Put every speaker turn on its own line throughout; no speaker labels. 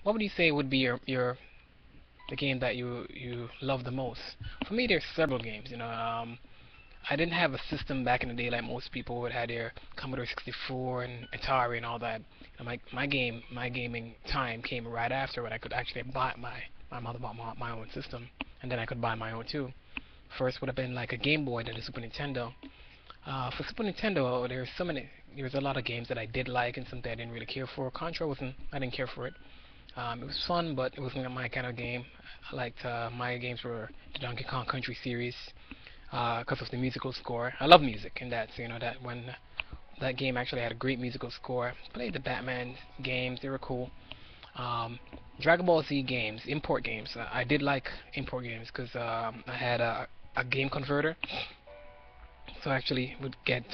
what would you say would be your the game that you love the most? For me, there's several games. I didn't have a system back in the day like most people would had their Commodore 64 and Atari and all that. My gaming time came right after when I could actually buy my mother bought my own system, and then I could buy my own too. First would have been like a Game Boy, then a Super Nintendo. For Super Nintendo, there's a lot of games that I did like and some that I didn't really care for. Contra wasn't, I didn't care for it. It was fun, but it wasn't my kind of game. I liked my games were the Donkey Kong Country series because of the musical score. I love music, and that's that when that game actually had a great musical score. Played the Batman games; they were cool. Um, Dragon Ball Z games, import games. I did like import games because I had a game converter, so I actually would get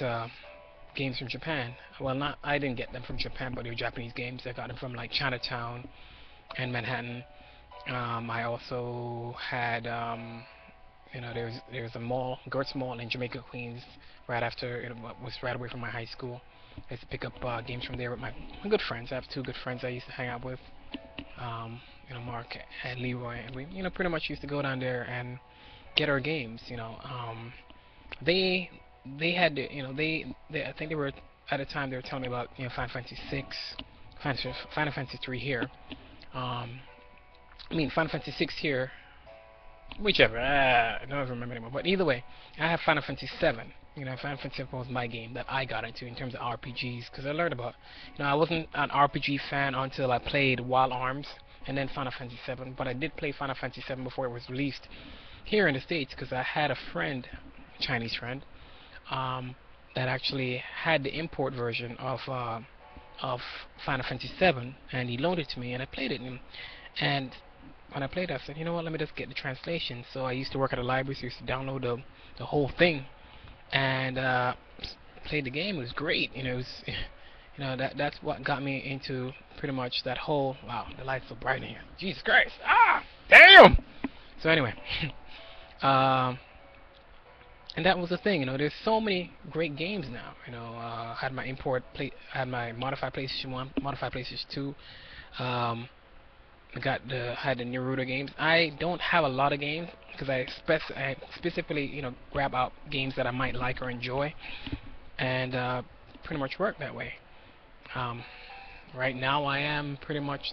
games from Japan. Well, not I didn't get them from Japan, but they were Japanese games. I got them from like Chinatown and Manhattan. I also had there's a mall, Gertz Mall in Jamaica, Queens, right after it was right away from my high school. I used to pick up games from there with my good friends. I have two good friends I used to hang out with, Mark and Leroy, and we pretty much used to go down there and get our games. They they had they I think they were at the time they were telling me about Final Fantasy 6, Final Fantasy 3 here. Um, I mean Final Fantasy 6 here, whichever. I don't remember anymore. But either way, I have Final Fantasy 7. Final Fantasy 7 was my game that I got into in terms of RPGs because I learned about. I wasn't an RPG fan until I played Wild Arms and then Final Fantasy 7. But I did play Final Fantasy 7 before it was released here in the States because I had a friend, Chinese friend, um, that actually had the import version of Final Fantasy 7, and he loaned it to me, and I played it. And when I played it, I said, you know what, let me just get the translation. So I used to work at a library, so I used to download the whole thing and played the game. It was great. It was, that's what got me into pretty much that whole. Wow, the light's so bright in here. Jesus Christ! Ah, damn. So anyway, um, and that was the thing. There's so many great games now. Had my had my modified PlayStation 1, modified PlayStation 2. Um, had the Naruto games. I don't have a lot of games because I specifically grab out games that I might like or enjoy, and pretty much work that way. Um, right now I am pretty much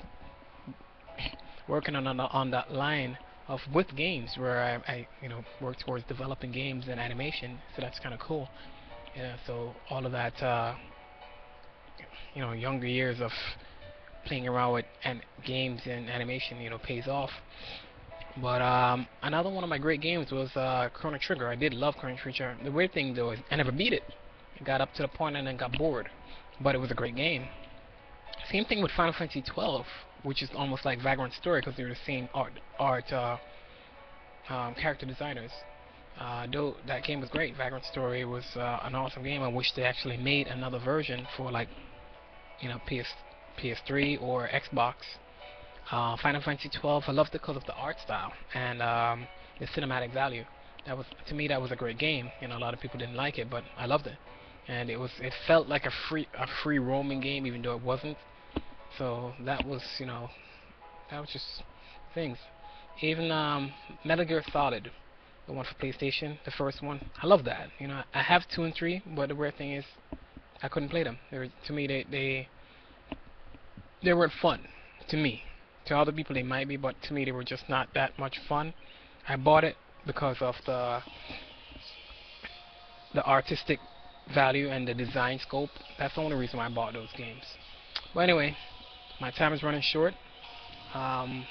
working on that line of with games where I work towards developing games and animation. So that's kind of cool. Yeah. So all of that younger years of playing around with games and animation, pays off. But another one of my great games was Chrono Trigger. I did love Chrono Trigger. The weird thing though is I never beat it. I got up to the point and then got bored. But it was a great game. Same thing with Final Fantasy 12, which is almost like Vagrant Story because they're the same character designers. Though that game was great, Vagrant Story was an awesome game. I wish they actually made another version for like PS3 or Xbox. Final Fantasy 12, I loved it because of the art style and the cinematic value. To me that was a great game. A lot of people didn't like it, but I loved it, and it felt like a free roaming game, even though it wasn't. So that was just things. Even Metal Gear Solid, the one for PlayStation, the first one, I love that. I have 2 and 3, but the weird thing is I couldn't play them. To me, they weren't fun to me. To other people they might be, but to me they were just not that much fun. I bought it because of the artistic value and the design scope. That's the only reason why I bought those games. But anyway, my time is running short. Um,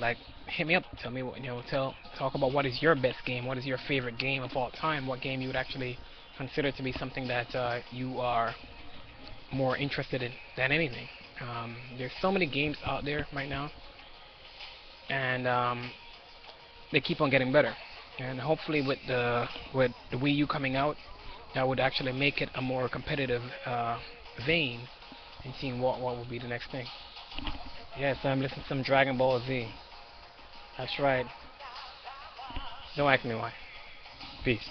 like hit me up, tell me what talk about what is your best game, what is your favorite game of all time, what game you would actually consider to be something that you are more interested in than anything. There's so many games out there right now, and they keep on getting better. And hopefully, with the Wii U coming out, that would actually make it a more competitive vein, and seeing what will be the next thing. Yes, I'm listening to some Dragon Ball Z. That's right. Don't ask me why. Peace.